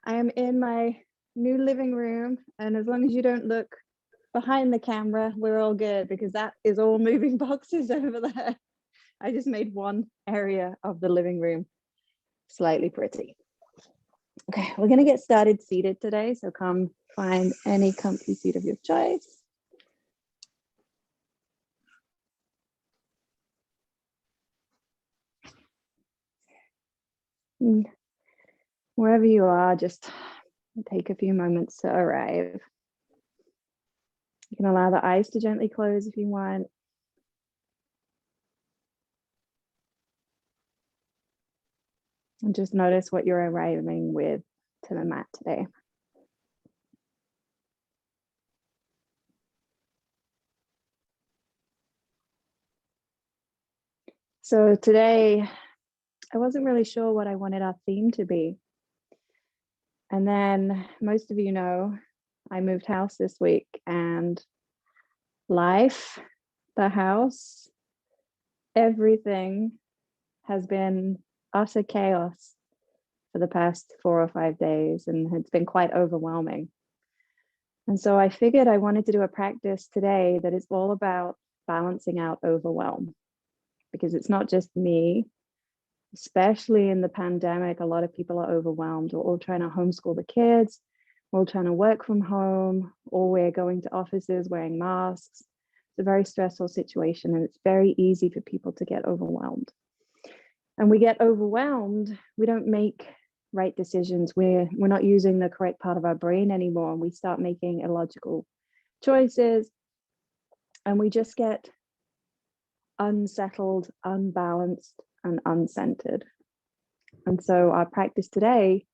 I am in my new living room, and as long as you don't look behind the camera, we're all good, because that is all moving boxes over there. I just made one area of the living room slightly pretty. Okay, we're going to get started seated today, so come find any comfy seat of your choice. And wherever you are, just take a few moments to arrive. You can allow the eyes to gently close if you want. And just notice what you're arriving with to the mat today. So today, I wasn't really sure what I wanted our theme to be. And then most of you know, I moved house this week, and life, the house, everything has been utter chaos for the past 4 or 5 days, and it's been quite overwhelming. And so I figured I wanted to do a practice today that is all about balancing out overwhelm, because it's not just me. Especially in the pandemic, a lot of people are overwhelmed. We're all trying to homeschool the kids, we're all trying to work from home, or we're going to offices wearing masks. It's a very stressful situation, and it's very easy for people to get overwhelmed. And we get overwhelmed, we don't make right decisions. We're not using the correct part of our brain anymore, and we start making illogical choices, and we just get unsettled, unbalanced, and uncentered. And so our practice today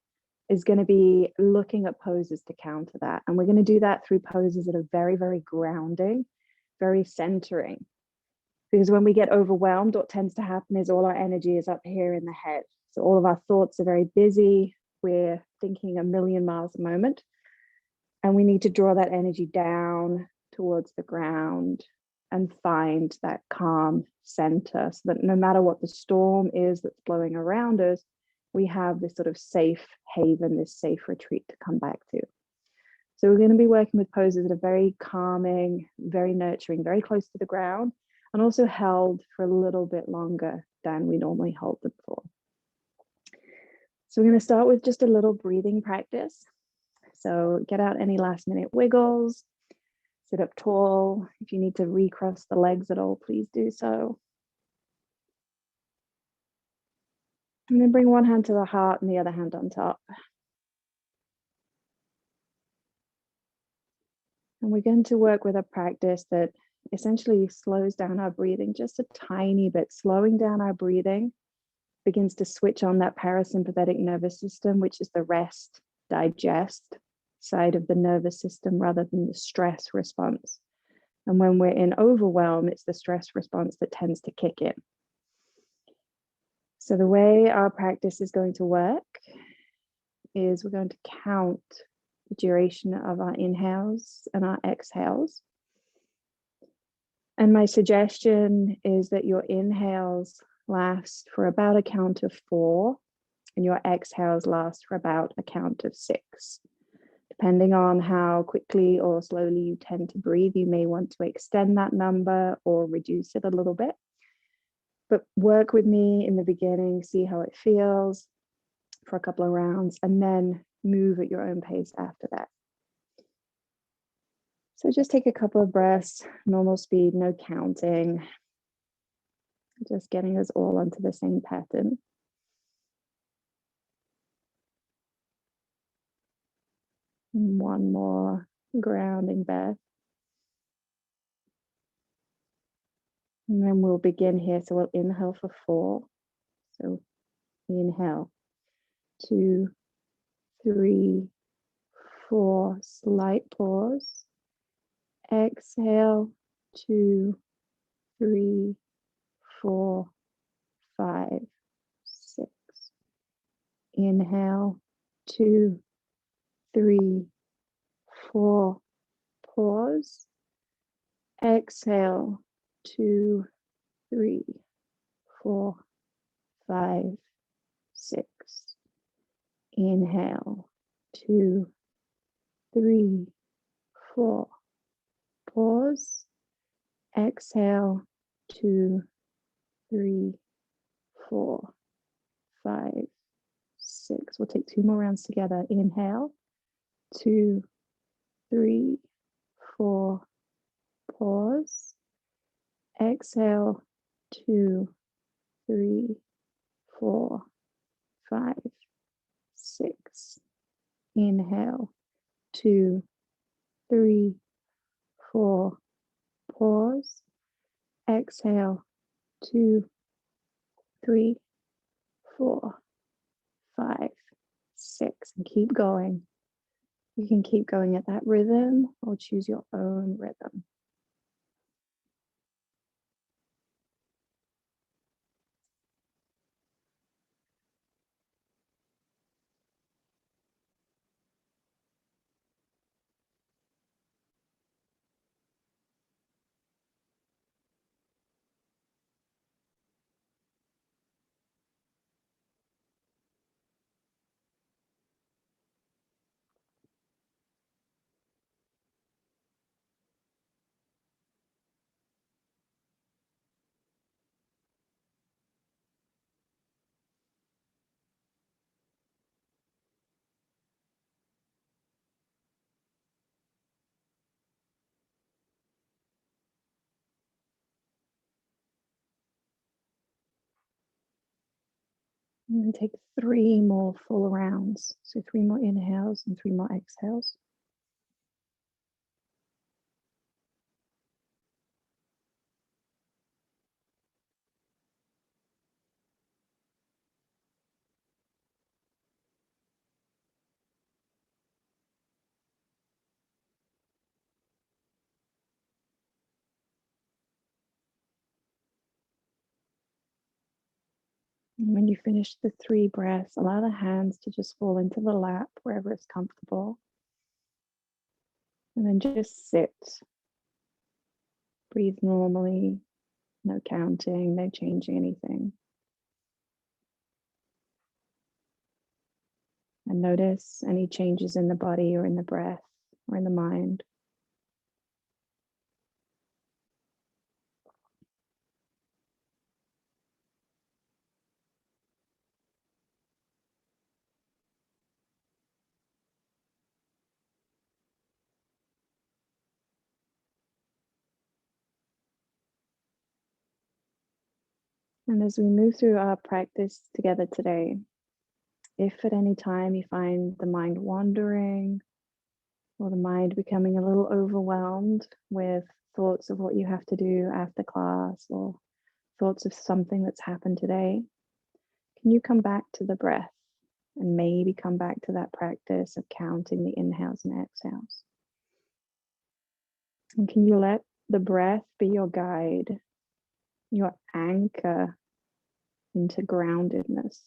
is going to be looking at poses to counter that. And we're going to do that through poses that are very, very grounding, very centering. Because when we get overwhelmed, what tends to happen is all our energy is up here in the head. So all of our thoughts are very busy. We're thinking a million miles a moment. And we need to draw that energy down towards the ground and find that calm center, so that no matter what the storm is that's blowing around us, we have this sort of safe haven, this safe retreat to come back to. So we're going to be working with poses that are very calming, very nurturing, very close to the ground, and also held for a little bit longer than we normally hold them for. So we're going to start with just a little breathing practice. So get out any last minute wiggles. Sit up tall. If you need to recross the legs at all, please do so. And then bring one hand to the heart and the other hand on top. And we're going to work with a practice that essentially slows down our breathing just a tiny bit. Slowing down our breathing begins to switch on that parasympathetic nervous system, which is the rest, digest side of the nervous system rather than the stress response. And when we're in overwhelm, it's the stress response that tends to kick in. So the way our practice is going to work is we're going to count the duration of our inhales and our exhales. And my suggestion is that your inhales last for about a count of 4, and your exhales last for about a count of 6. Depending on how quickly or slowly you tend to breathe, you may want to extend that number or reduce it a little bit. But work with me in the beginning, see how it feels for a couple of rounds, and then move at your own pace after that. So just take a couple of breaths, normal speed, no counting. Just getting us all onto the same pattern. And one more grounding breath. And then we'll begin here. So we'll inhale for 4. So inhale, 2, 3, 4, slight pause. Exhale, 2, 3, 4, 5, 6. Inhale, 2, 3, 4, pause. Exhale, 2, 3, 4, 5, 6. Inhale, 2, 3, 4. Pause. Exhale. 2, 3, 4, 5, 6. We'll take 2 more rounds together. Inhale. 2, 3, 4. Pause. Exhale. 2, 3, 4, 5, 6. Inhale. 2, 3, 4. Pause. Exhale. 2, 3, 4, 5, 6. And keep going. You can keep going at that rhythm or choose your own rhythm. And then take 3 more full rounds. So 3 more inhales and 3 more exhales. And when you finish the 3 breaths, allow the hands to just fall into the lap wherever it's comfortable. And then just sit. Breathe normally. No counting, no changing anything. And notice any changes in the body or in the breath or in the mind. And as we move through our practice together today, if at any time you find the mind wandering or the mind becoming a little overwhelmed with thoughts of what you have to do after class or thoughts of something that's happened today, can you come back to the breath and maybe come back to that practice of counting the inhales and exhales? And can you let the breath be your guide, your anchor into groundedness?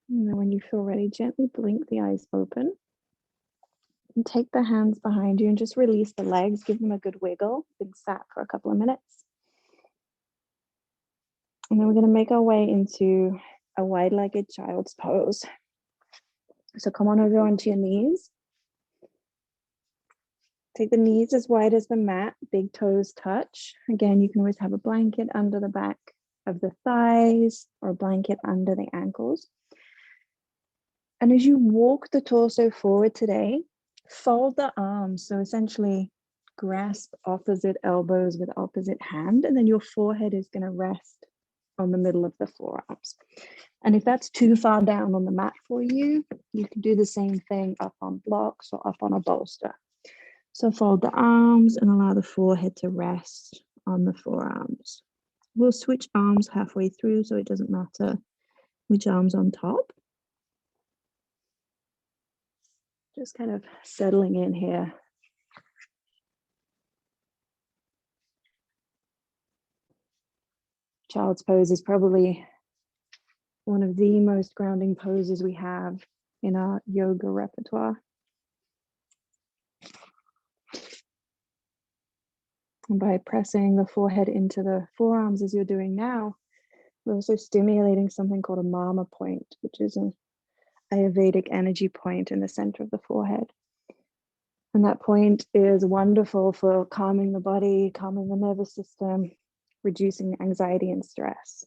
And then when you feel ready, gently blink the eyes open and take the hands behind you and just release the legs. Give them a good wiggle. Been sat for a couple of minutes. And then we're going to make our way into a wide-legged child's pose. So come on over onto your knees. Take the knees as wide as the mat, big toes touch. Again, you can always have a blanket under the back of the thighs or a blanket under the ankles. And as you walk the torso forward today, fold the arms. So essentially grasp opposite elbows with opposite hand, and then your forehead is going to rest on the middle of the forearms. And if that's too far down on the mat for you, you can do the same thing up on blocks or up on a bolster. So fold the arms and allow the forehead to rest on the forearms. We'll switch arms halfway through, so it doesn't matter which arm's on top. Just kind of settling in here. Child's pose is probably one of the most grounding poses we have in our yoga repertoire. And by pressing the forehead into the forearms as you're doing now, we're also stimulating something called a mama point, which is an Ayurvedic energy point in the center of the forehead. And that point is wonderful for calming the body, calming the nervous system, reducing anxiety and stress.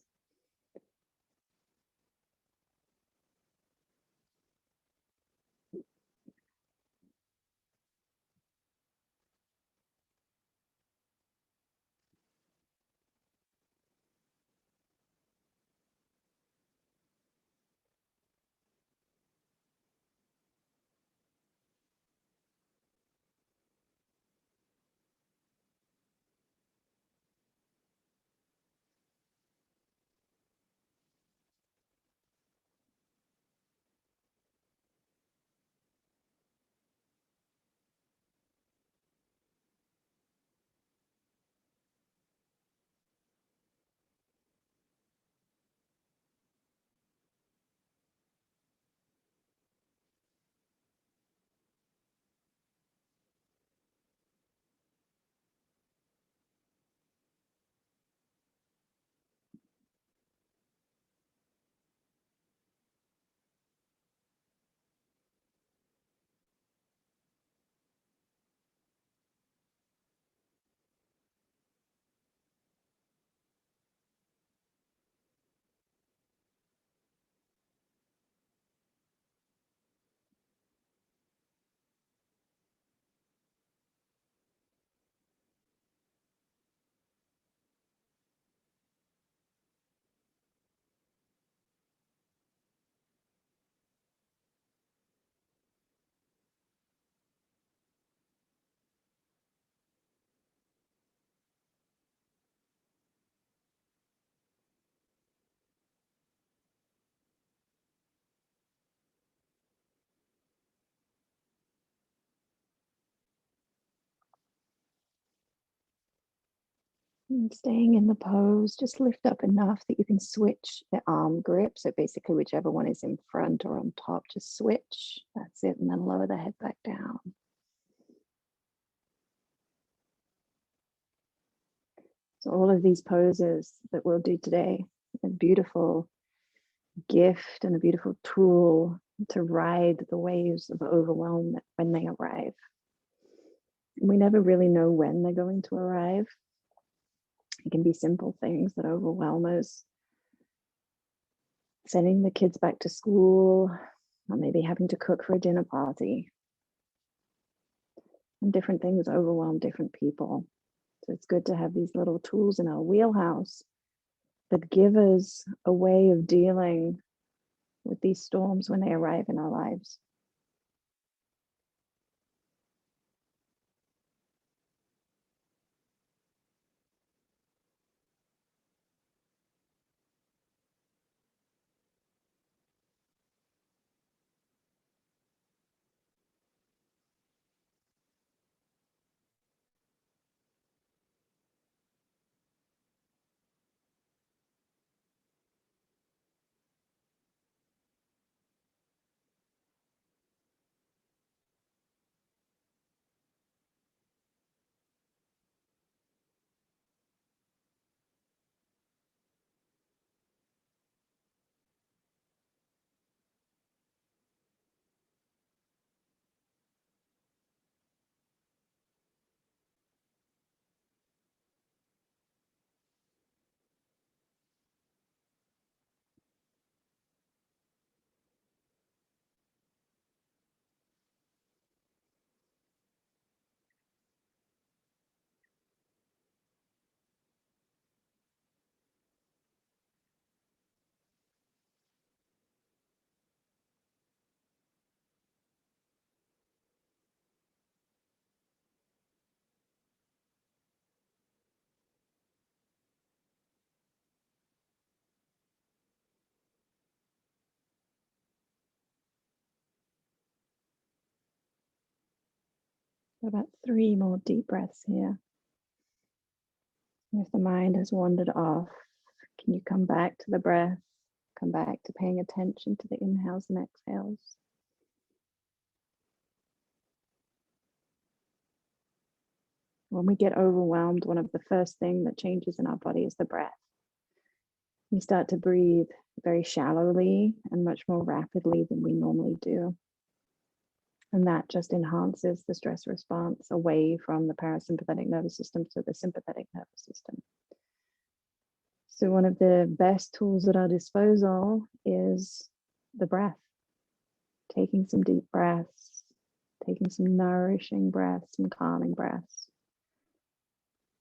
And staying in the pose, just lift up enough that you can switch the arm grip. So basically whichever one is in front or on top, just switch. That's it. And then lower the head back down. So all of these poses that we'll do today, a beautiful gift and a beautiful tool to ride the waves of overwhelm when they arrive. We never really know when they're going to arrive. It can be simple things that overwhelm us. Sending the kids back to school, or maybe having to cook for a dinner party. And different things overwhelm different people. So it's good to have these little tools in our wheelhouse that give us a way of dealing with these storms when they arrive in our lives. So about 3 more deep breaths here. If the mind has wandered off, can you come back to the breath? Come back to paying attention to the inhales and exhales. When we get overwhelmed, one of the first things that changes in our body is the breath. We start to breathe very shallowly and much more rapidly than we normally do. And that just enhances the stress response away from the parasympathetic nervous system to the sympathetic nervous system. So one of the best tools at our disposal is the breath. Taking some deep breaths, taking some nourishing breaths, some calming breaths.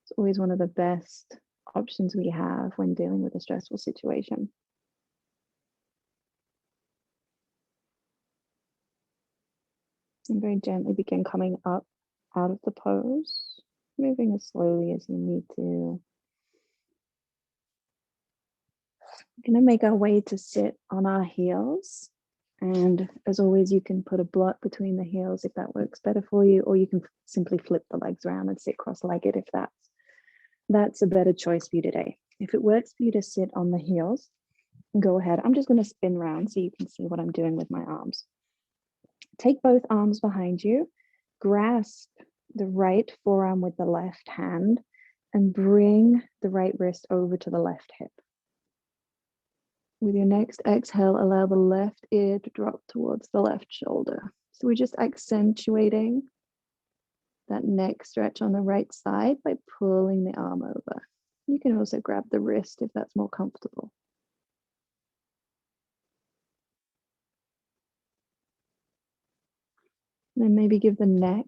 It's always one of the best options we have when dealing with a stressful situation. And very gently begin coming up out of the pose, moving as slowly as you need to. We're going to make our way to sit on our heels. And as always, you can put a block between the heels if that works better for you, or you can simply flip the legs around and sit cross-legged if that's a better choice for you today. If it works for you to sit on the heels, go ahead. I'm just going to spin around so you can see what I'm doing with my arms. Take both arms behind you, grasp the right forearm with the left hand, and bring the right wrist over to the left hip. With your next exhale, allow the left ear to drop towards the left shoulder. So we're just accentuating that neck stretch on the right side by pulling the arm over. You can also grab the wrist if that's more comfortable. And then maybe give the neck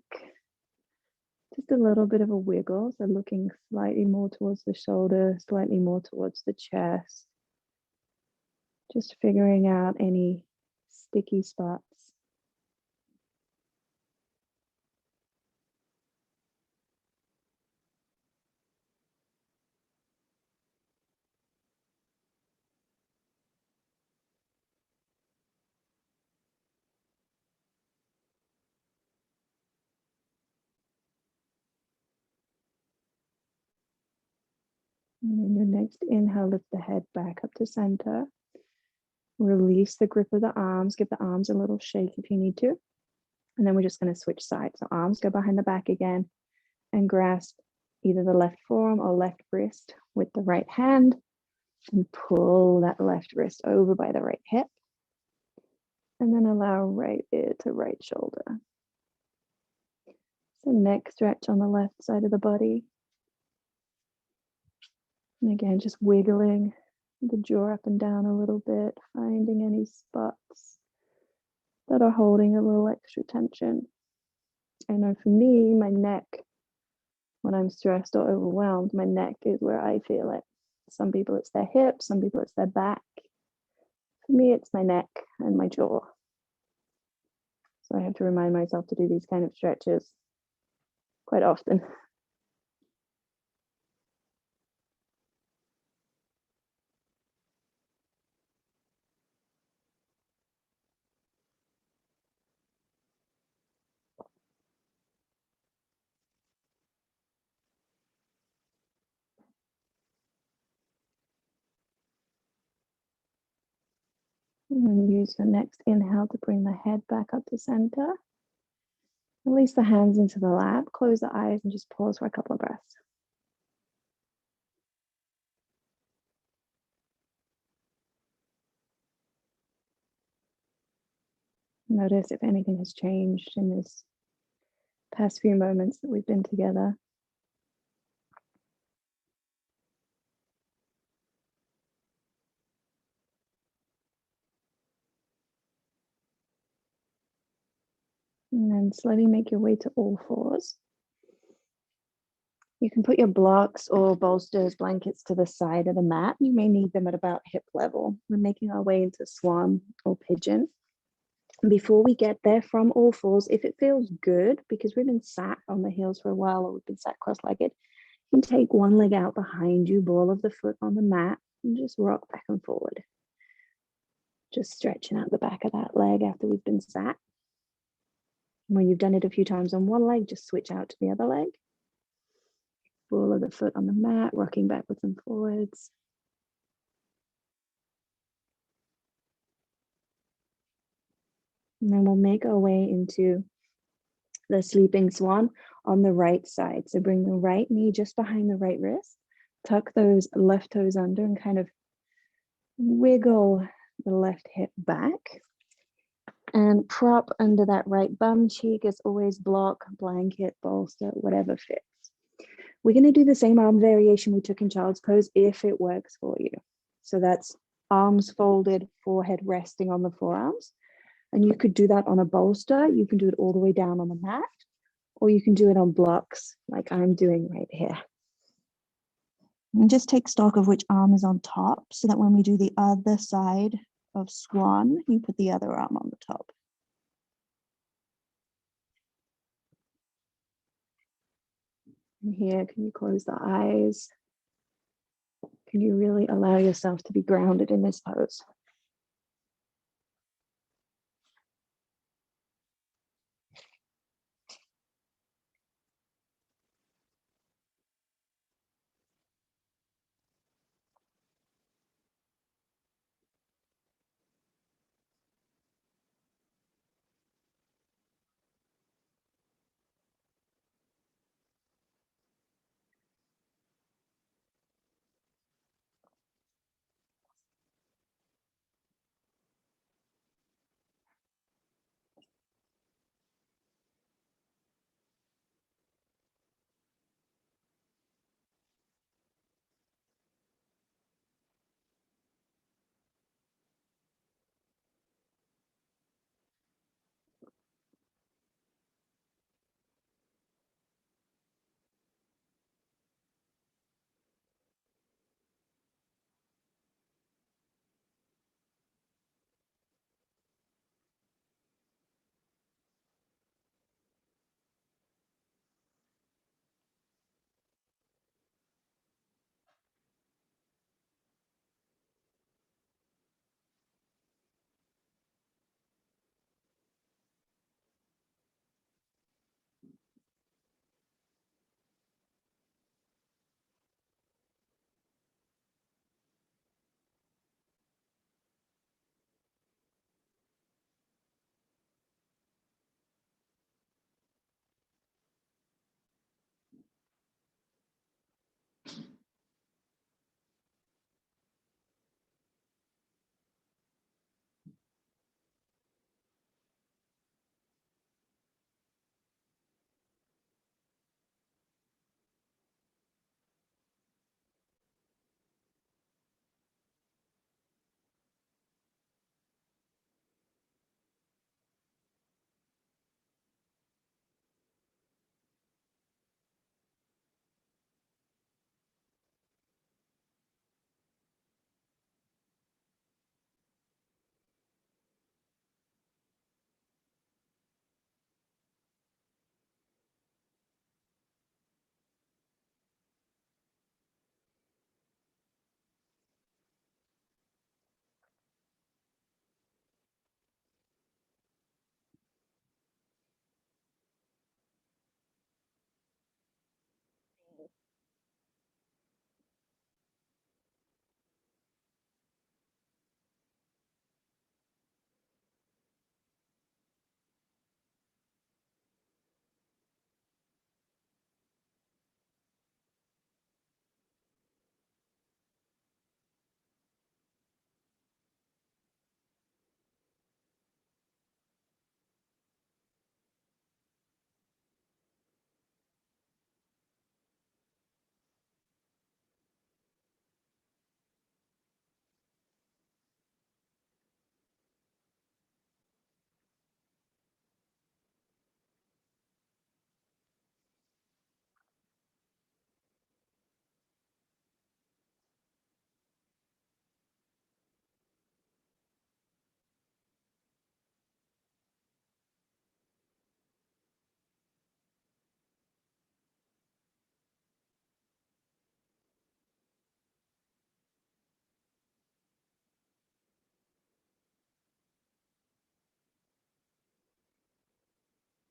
just a little bit of a wiggle. So looking slightly more towards the shoulder, slightly more towards the chest. Just figuring out any sticky spots. And then your next inhale, lift the head back up to center. Release the grip of the arms. Give the arms a little shake if you need to. And then we're just going to switch sides. So arms go behind the back again and grasp either the left forearm or left wrist with the right hand and pull that left wrist over by the right hip. And then allow right ear to right shoulder. So neck stretch on the left side of the body. And again, just wiggling the jaw up and down a little bit, finding any spots that are holding a little extra tension. I know for me, my neck, when I'm stressed or overwhelmed, my neck is where I feel it. Some people it's their hips, some people it's their back. For me, it's my neck and my jaw. So I have to remind myself to do these kind of stretches quite often. And then use your next inhale to bring the head back up to center. Release the hands into the lap, close the eyes, and just pause for a couple of breaths. Notice if anything has changed in this past few moments that we've been together. And then slowly make your way to all fours. You can put your blocks or bolsters, blankets to the side of the mat. You may need them at about hip level. We're making our way into swan or pigeon. And before we get there, from all fours, if it feels good, because we've been sat on the heels for a while or we've been sat cross-legged, you can take one leg out behind you, ball of the foot on the mat, and just rock back and forward. Just stretching out the back of that leg after we've been sat. When you've done it a few times on one leg, just switch out to the other leg. Ball of the foot on the mat, rocking backwards and forwards. And then we'll make our way into the sleeping swan on the right side. So bring the right knee just behind the right wrist, tuck those left toes under and kind of wiggle the left hip back and prop under that right bum cheek. As always, block, blanket, bolster, whatever fits. We're going to do the same arm variation we took in child's pose if it works for you. So that's arms folded, forehead resting on the forearms. And you could do that on a bolster. You can do it all the way down on the mat, or you can do it on blocks like I'm doing right here. And just take stock of which arm is on top so that when we do the other side of swan, you put the other arm on the top. And here, can you close the eyes? Can you really allow yourself to be grounded in this pose?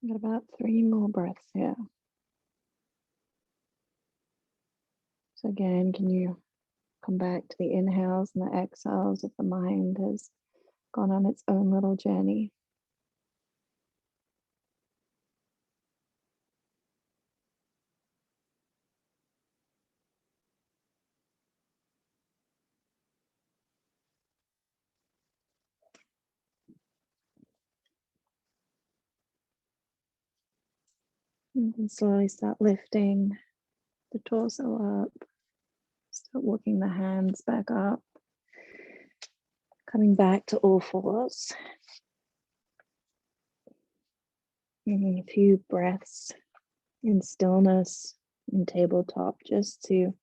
Got about 3 more breaths here. So again, can you come back to the inhales and the exhales if the mind has gone on its own little journey? And then slowly start lifting the torso up. Start walking the hands back up. Coming back to all fours. A few breaths in stillness in tabletop just to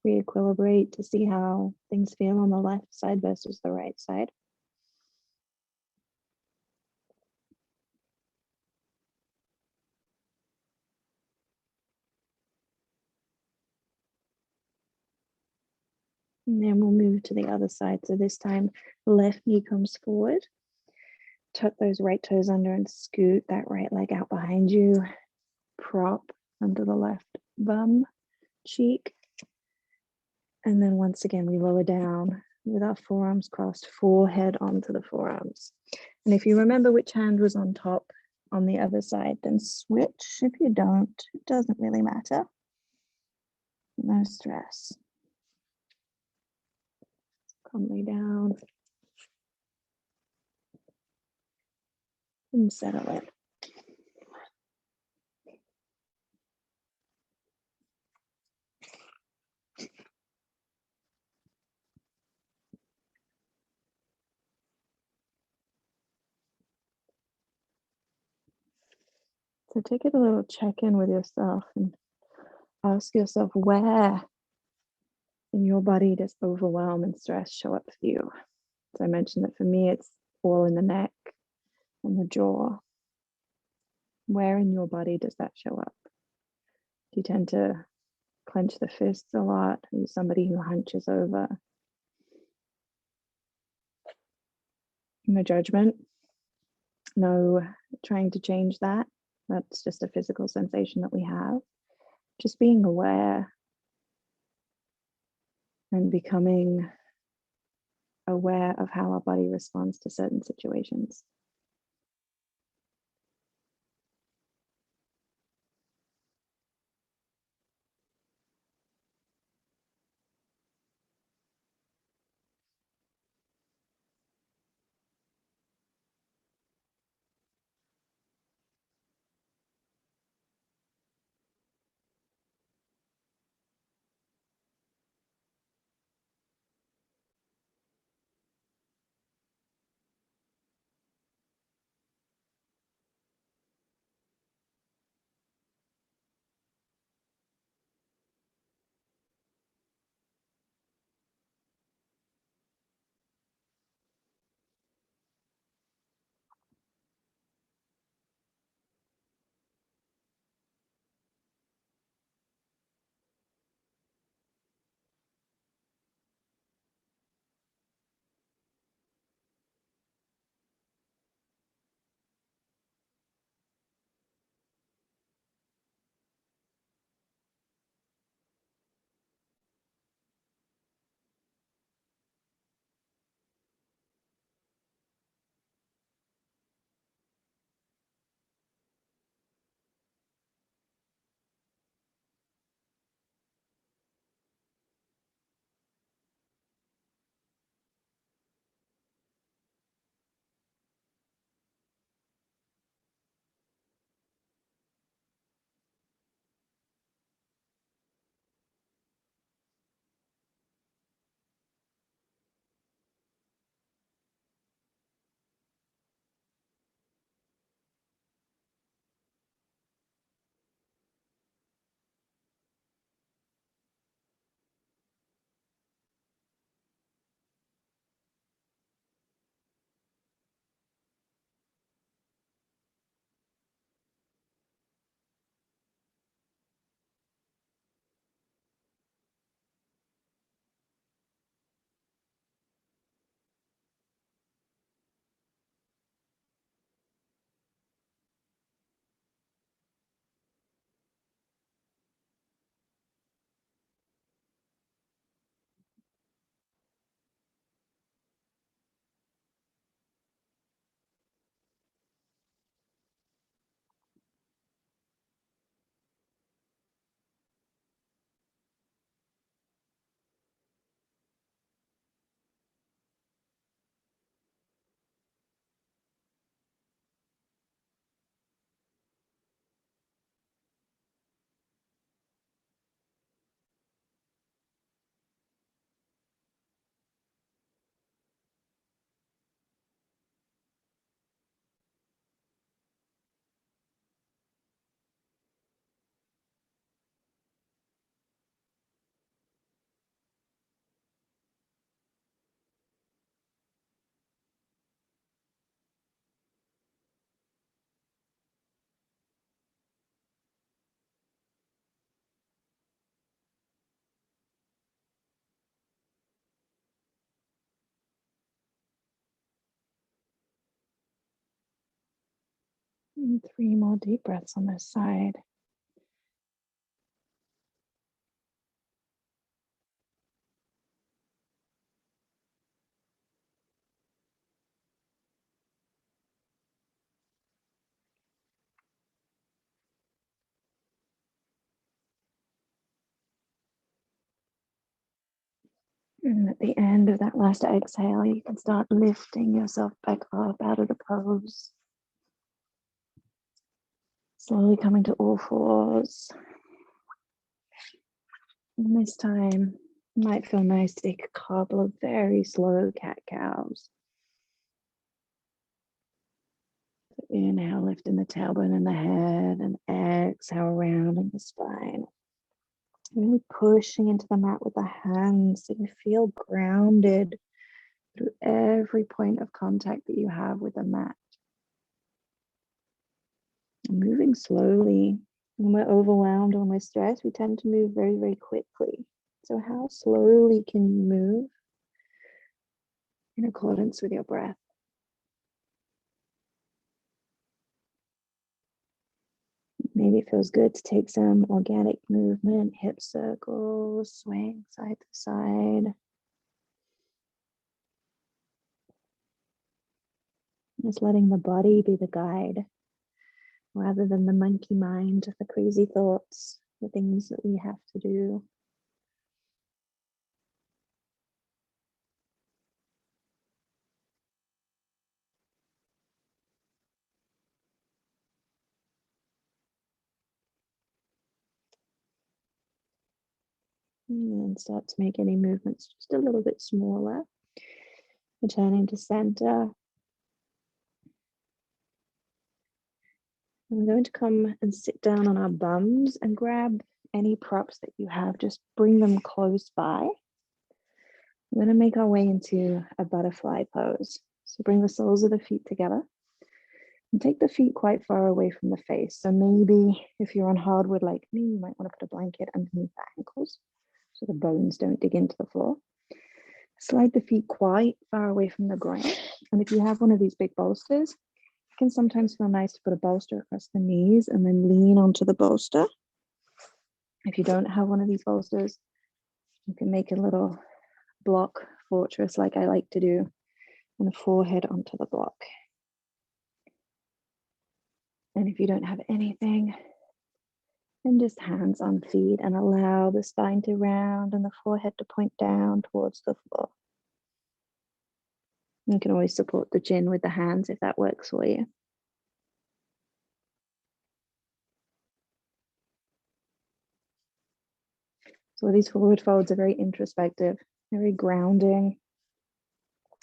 re-equilibrate, to see how things feel on the left side versus the right side. And then we'll move to the other side. So this time, left knee comes forward. Tuck those right toes under and scoot that right leg out behind you. Prop under the left bum cheek. And then once again, we lower down with our forearms crossed, forehead onto the forearms. And if you remember which hand was on top on the other side, then switch. If you don't, it doesn't really matter. No stress. Calmly down and settle in. So take a little check-in with yourself and ask yourself, where in your body does overwhelm and stress show up for you? So I mentioned that for me, it's all in the neck and the jaw. Where in your body does that show up? Do you tend to clench the fists a lot? Are you somebody who hunches over? No judgment. No trying to change that. That's just a physical sensation that we have. Just being aware and becoming aware of how our body responds to certain situations. And 3 more deep breaths on this side. And at the end of that last exhale, you can start lifting yourself back up out of the pose. Slowly coming to all fours. And this time, it might feel nice to take a couple of very slow cat-cows. So inhale, lifting the tailbone and the head, and exhale, rounding the spine. Really pushing into the mat with the hands so you feel grounded through every point of contact that you have with the mat. And moving slowly. When we're overwhelmed, when we're stressed, we tend to move very, very quickly. So how slowly can you move in accordance with your breath? Maybe it feels good to take some organic movement, hip circles, swaying side to side. Just letting the body be the guide rather than the monkey mind, the crazy thoughts, the things that we have to do. And then start to make any movements just a little bit smaller. Returning to center. And we're going to come and sit down on our bums and grab any props that you have. Just bring them close by. We're going to make our way into a butterfly pose. So bring the soles of the feet together and take the feet quite far away from the face. So maybe if you're on hardwood like me, you might want to put a blanket underneath the ankles so the bones don't dig into the floor. Slide the feet quite far away from the ground. And if you have one of these big bolsters, it can sometimes feel nice to put a bolster across the knees and then lean onto the bolster. If you don't have one of these bolsters, you can make a little block fortress like I like to do, and a forehead onto the block. And if you don't have anything, then just hands on feet and allow the spine to round and the forehead to point down towards the floor. You can always support the chin with the hands if that works for you. So these forward folds are very introspective, very grounding,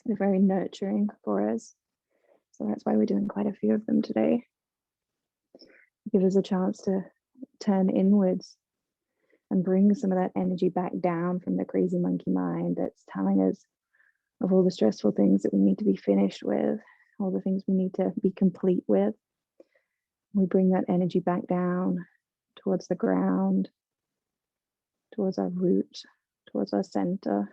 they're very nurturing for us. So that's why we're doing quite a few of them today. Give us a chance to turn inwards and bring some of that energy back down from the crazy monkey mind that's telling us of all the stressful things that we need to be finished with, all the things we need to be complete with. We bring that energy back down towards the ground, towards our root, towards our center.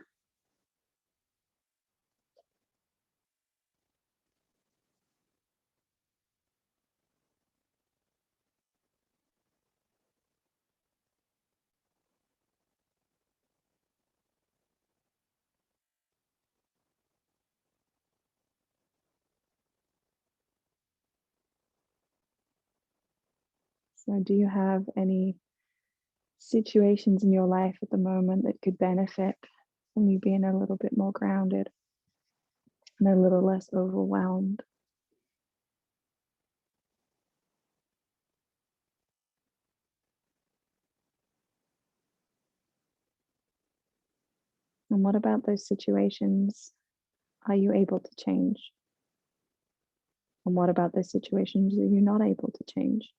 So do you have any situations in your life at the moment that could benefit from you being a little bit more grounded and a little less overwhelmed? And what about those situations are you able to change? And what about those situations are you not able to change?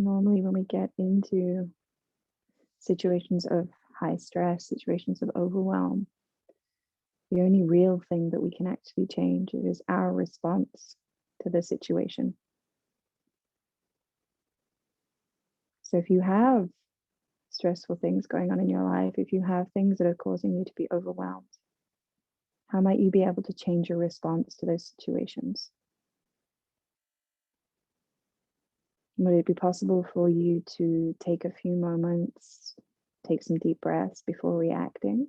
Normally, when we get into situations of high stress, situations of overwhelm, the only real thing that we can actually change is our response to the situation. So if you have stressful things going on in your life, if you have things that are causing you to be overwhelmed, how might you be able to change your response to those situations? Would it be possible for you to take a few moments, take some deep breaths before reacting?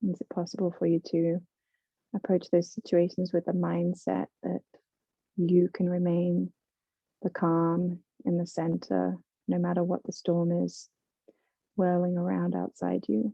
Is it possible for you to approach those situations with a mindset that you can remain the calm in the center, no matter what the storm is whirling around outside you?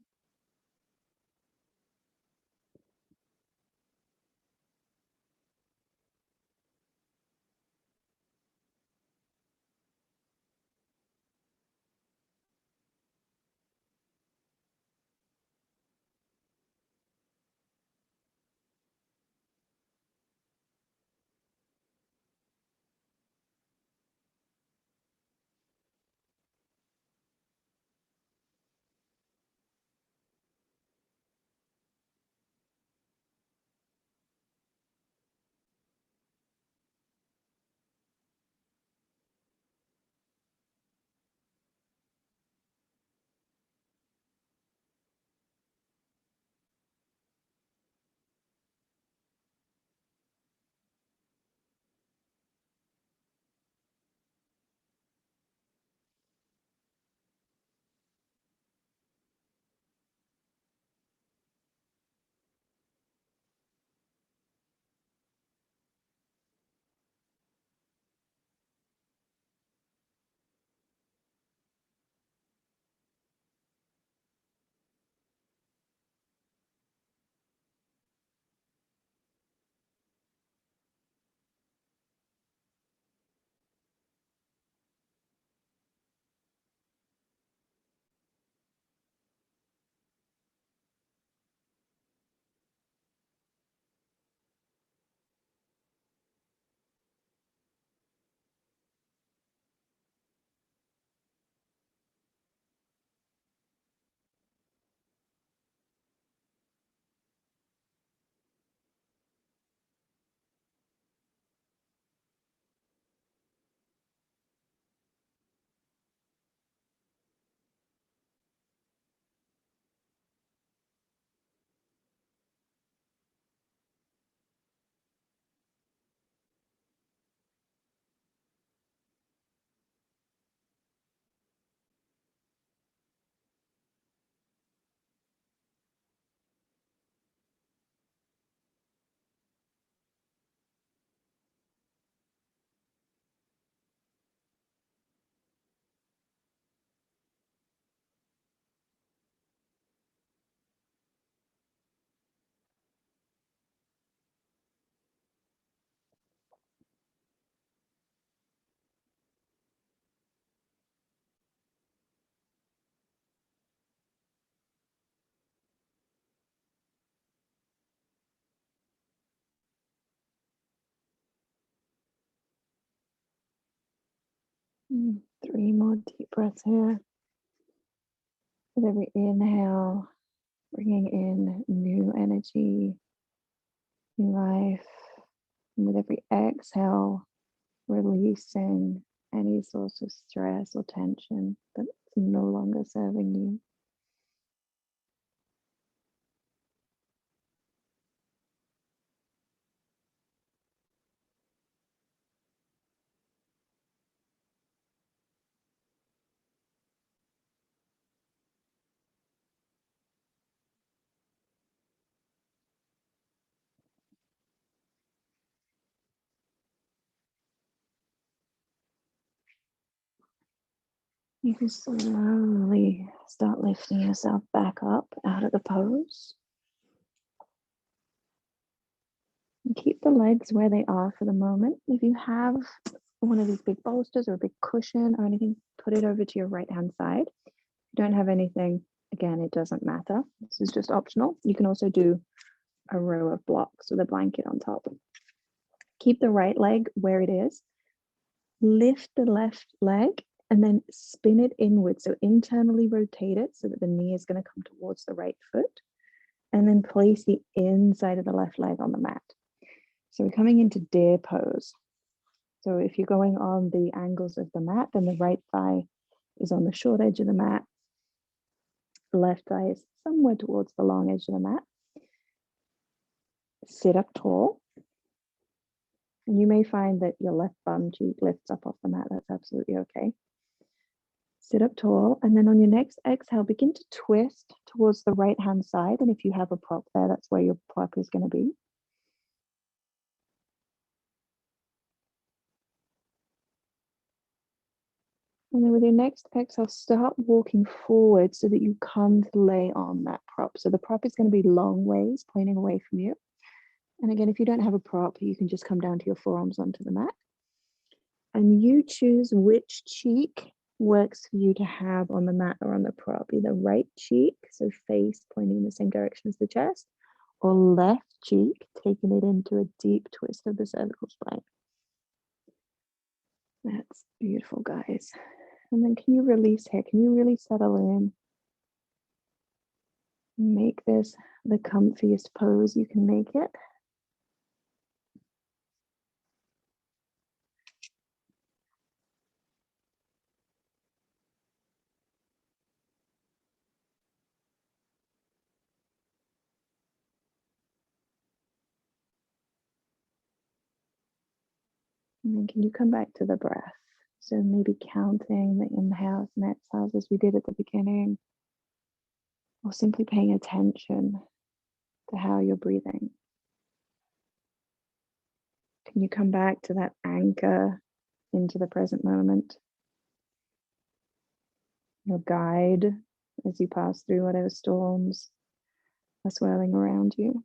Three more deep breaths here. With every inhale, bringing in new energy, new life. And with every exhale, releasing any source of stress or tension that's no longer serving you. You can slowly start lifting yourself back up out of the pose. And keep the legs where they are for the moment. If you have one of these big bolsters or a big cushion or anything, put it over to your right hand side. If you don't have anything, again, it doesn't matter. This is just optional. You can also do a row of blocks with a blanket on top. Keep the right leg where it is. Lift the left leg and then spin it inward. So internally rotate it so that the knee is going to come towards the right foot. and then place the inside of the left leg on the mat. So we're coming into deer pose. So if you're going on the angles of the mat, then the right thigh is on the short edge of the mat. The left thigh is somewhere towards the long edge of the mat. Sit up tall. And you may find that your left bum cheek lifts up off the mat. That's absolutely okay. Sit up tall, and then on your next exhale, begin to twist towards the right-hand side. And if you have a prop there, that's where your prop is going to be. And then with your next exhale, start walking forward so that you come to lay on that prop. So the prop is going to be long ways pointing away from you. And again, if you don't have a prop, you can just come down to your forearms onto the mat. And you choose which cheek works for you to have on the mat or on the prop, either right cheek, so face pointing in the same direction as the chest, or left cheek, taking it into a deep twist of the cervical spine. That's beautiful, guys. And then can you release here? Can you really settle in? Make this the comfiest pose you can make it. And then can you come back to the breath? So maybe counting the inhales and exhales as we did at the beginning, or simply paying attention to how you're breathing. Can you come back to that anchor into the present moment? Your guide as you pass through whatever storms are swirling around you.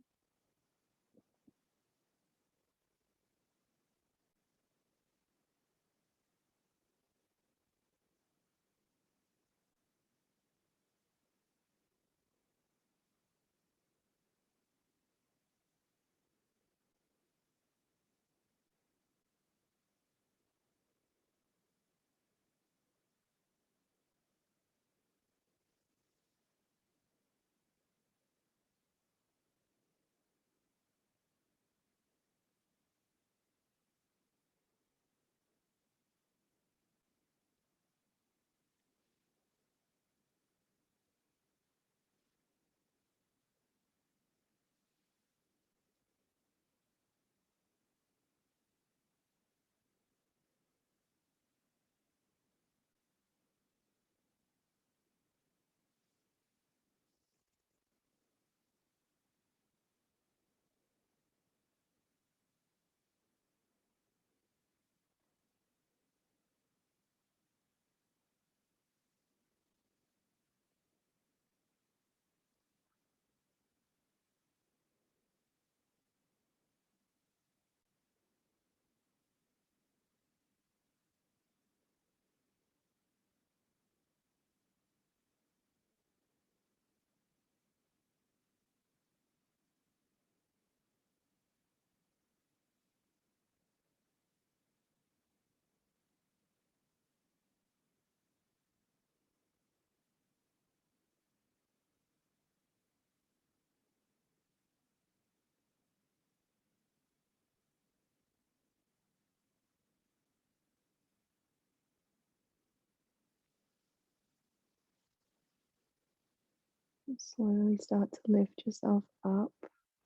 And slowly start to lift yourself up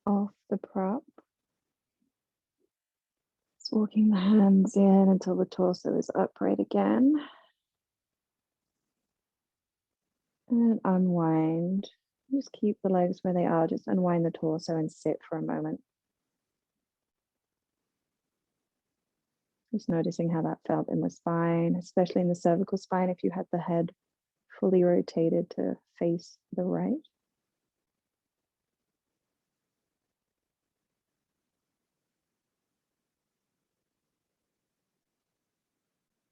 off the prop. Just walking the hands in until the torso is upright again. And unwind. Just keep the legs where they are. Just unwind the torso and sit for a moment. Just noticing how that felt in the spine, especially in the cervical spine if you had the head fully rotated to face the right.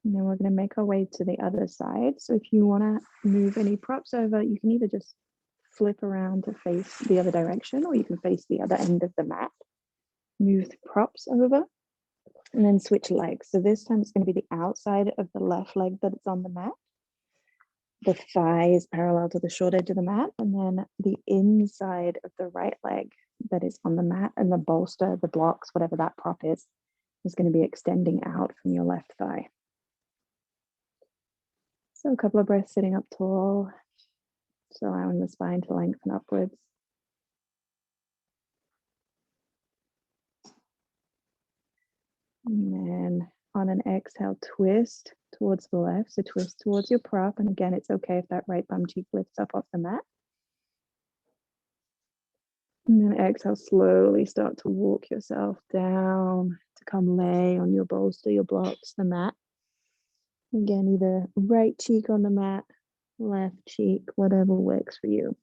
And then we're going to make our way to the other side. So if you want to move any props over, you can either just flip around to face the other direction, or you can face the other end of the mat. Move the props over and then switch legs. So this time it's going to be the outside of the left leg that it's on the mat. the thigh is parallel to the short edge of the mat, and then the inside of the right leg that is on the mat and the bolster, the blocks, whatever that prop is going to be extending out from your left thigh. So a couple of breaths sitting up tall, just allowing the spine to lengthen upwards. And then on an exhale, twist towards the left. So twist towards your prop. And again, it's okay if that right bum cheek lifts up off the mat. And then exhale, slowly start to walk yourself down to come lay on your bolster, your blocks, the mat. Again, either right cheek on the mat, left cheek, whatever works for you.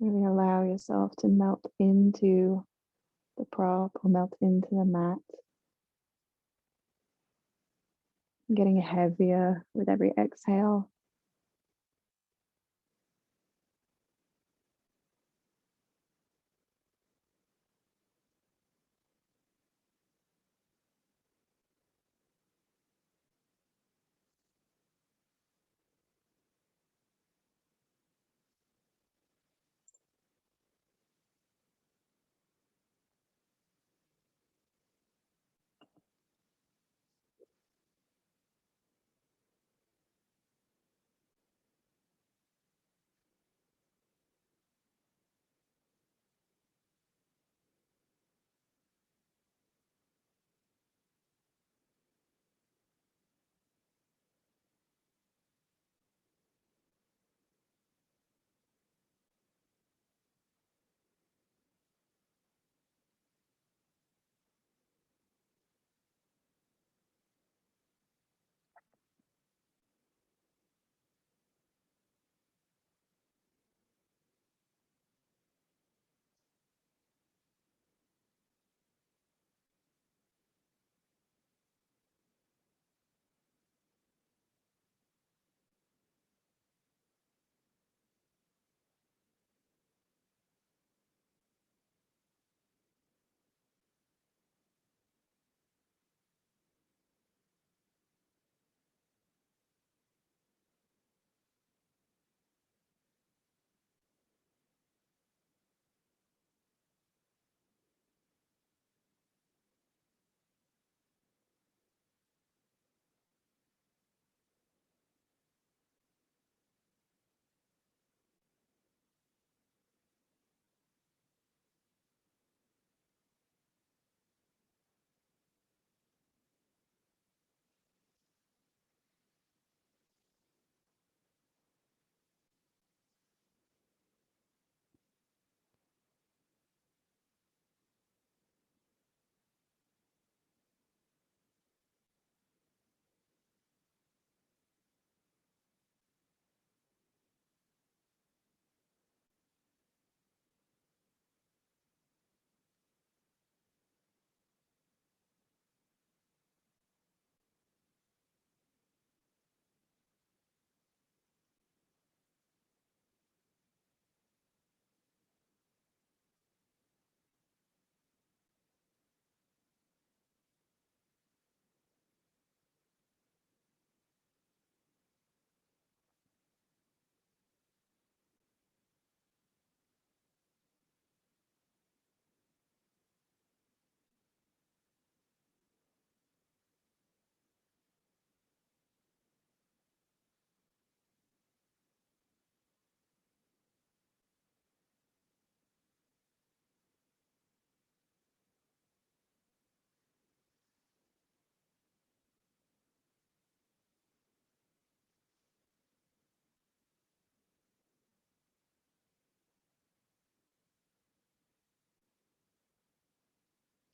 Really allow yourself to melt into the prop or melt into the mat. Getting heavier with every exhale.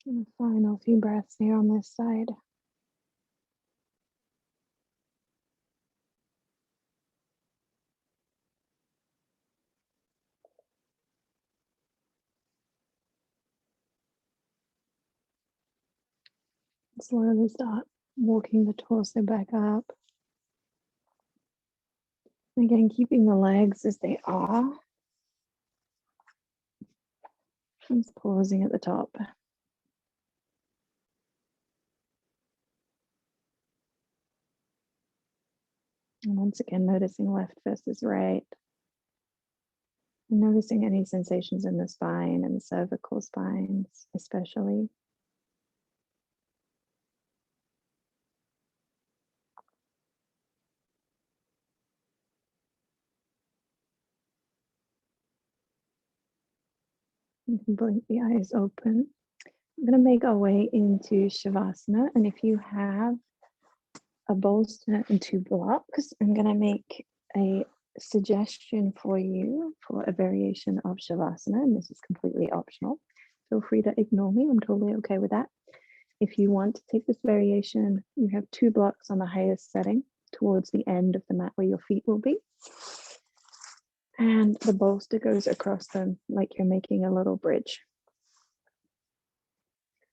And a final few breaths here on this side. Slowly start walking the torso back up. Again, keeping the legs as they are. Just pausing at the top. And once again, noticing left versus right. And noticing any sensations in the spine and the cervical spines, especially. You can blink the eyes open. I'm going to make our way into Shavasana. And if you have a bolster and 2 blocks, I'm going to make a suggestion for you for a variation of Shavasana. And this is completely optional. Feel free to ignore me. I'm totally okay with that. If you want to take this variation, you have 2 blocks on the highest setting towards the end of the mat where your feet will be. And the bolster goes across them like you're making a little bridge.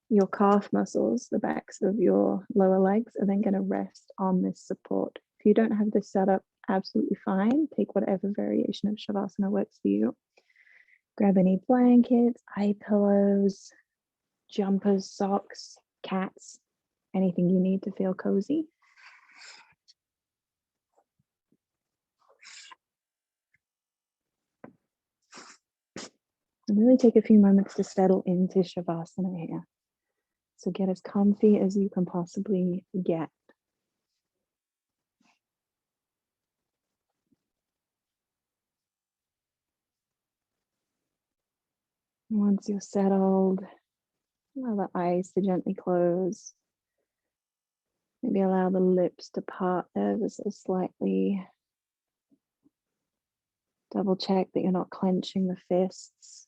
Your calf muscles, the backs of your lower legs, are then going to rest on this support. If you don't have this set up, absolutely fine. Take whatever variation of Shavasana works for you. Grab any blankets, eye pillows, jumpers, socks, cats, anything you need to feel cozy. And really take a few moments to settle into Shavasana here. So get as comfy as you can possibly get. Once you're settled, allow the eyes to gently close. Maybe allow the lips to part ever so slightly. Double check that you're not clenching the fists,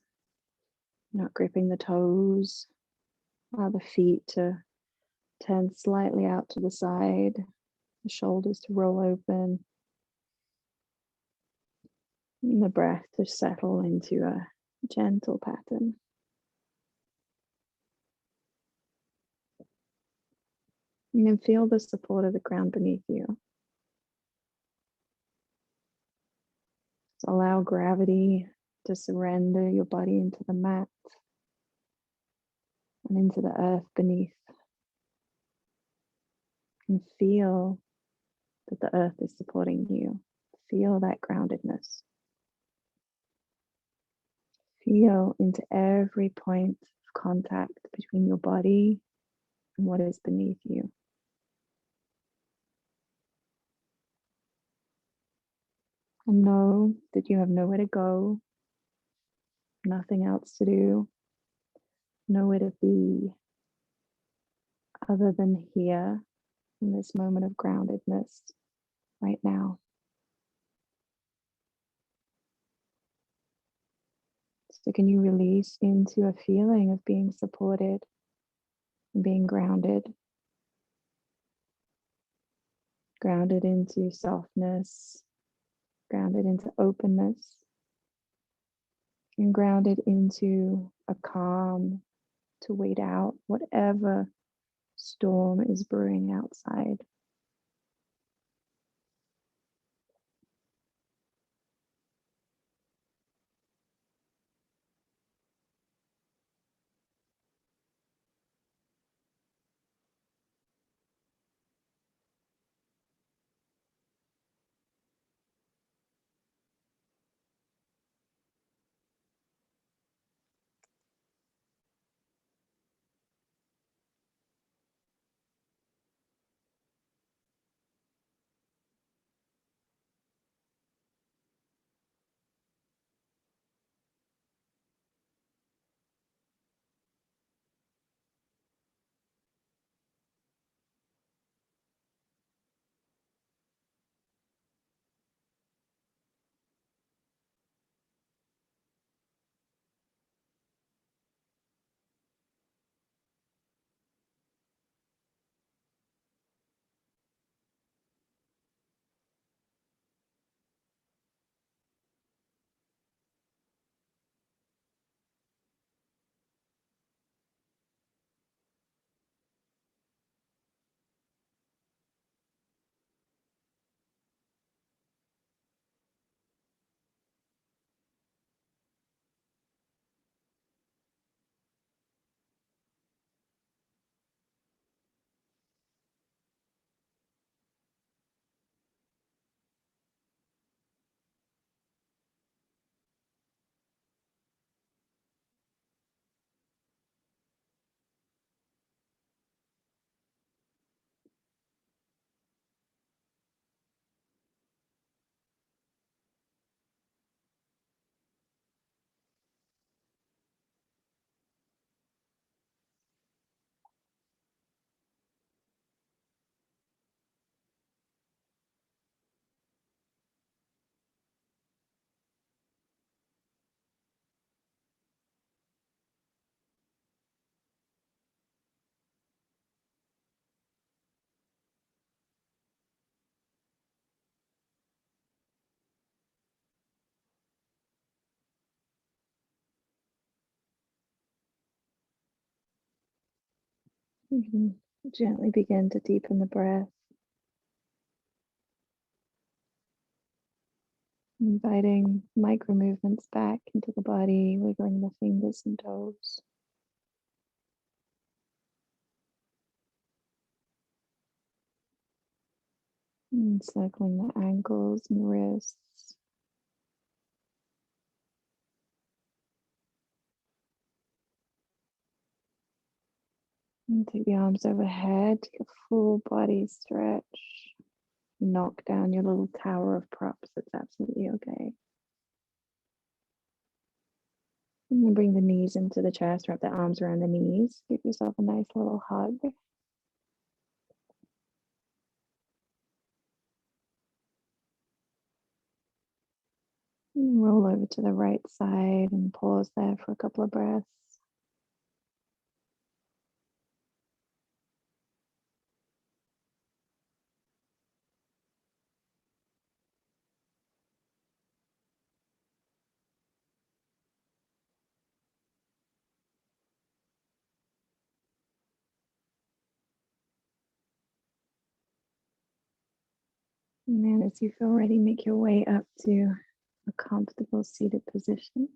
you're not gripping the toes. Allow the feet to turn slightly out to the side, the shoulders to roll open, and the breath to settle into a gentle pattern. And then feel the support of the ground beneath you. So allow gravity to surrender your body into the mat and into the earth beneath. And feel that the earth is supporting you. Feel that groundedness. Feel into every point of contact between your body and what is beneath you. And know that you have nowhere to go, nothing else to do, nowhere to be other than here in this moment of groundedness right now. So can you release into a feeling of being supported and being grounded? Grounded into softness, grounded into openness, and grounded into a calm to wait out whatever storm is brewing outside. We can gently begin to deepen the breath, inviting micro movements back into the body, wiggling the fingers and toes. And circling the ankles and wrists. And take the arms overhead, take a full body stretch. Knock down your little tower of props. It's absolutely okay. And then bring the knees into the chest, wrap the arms around the knees. Give yourself a nice little hug. And roll over to the right side and pause there for a couple of breaths. And then as you feel ready, make your way up to a comfortable seated position.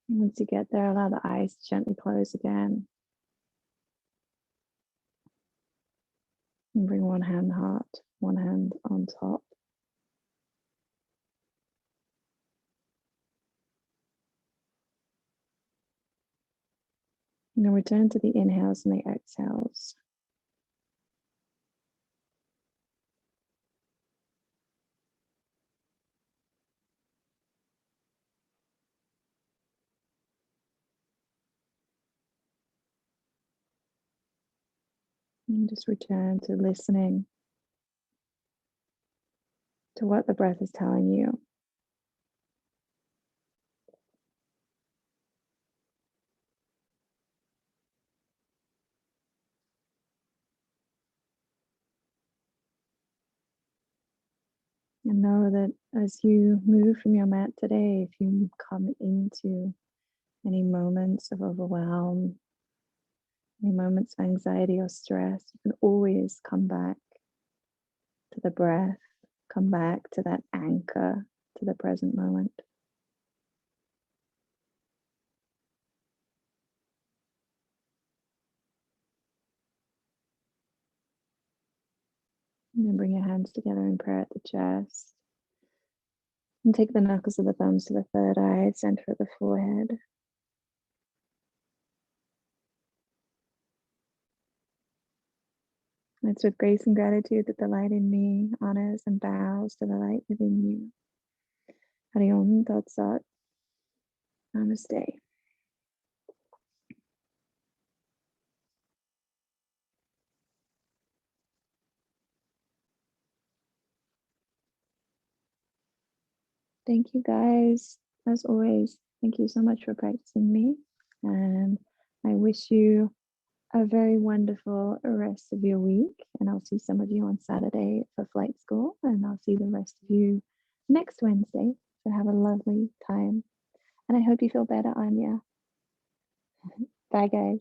And once you get there, allow the eyes to gently close again. And bring one hand heart, one hand on top. And then return to the inhales and the exhales. And just return to listening to what the breath is telling you. And know that as you move from your mat today, if you come into any moments of overwhelm, any moments of anxiety or stress, you can always come back to the breath, come back to that anchor to the present moment. And then bring your hands together in prayer at the chest. And take the knuckles of the thumbs to the third eye, center of the forehead. It's with grace and gratitude that the light in me honors and bows to the light within you. Hari Om Tat Sat. Namaste. Thank you guys. As always, thank you so much for practicing me. And I wish you a very wonderful rest of your week. And I'll see some of you on Saturday for flight school. And I'll see the rest of you next Wednesday. So have a lovely time. And I hope you feel better, Anya. Bye, guys.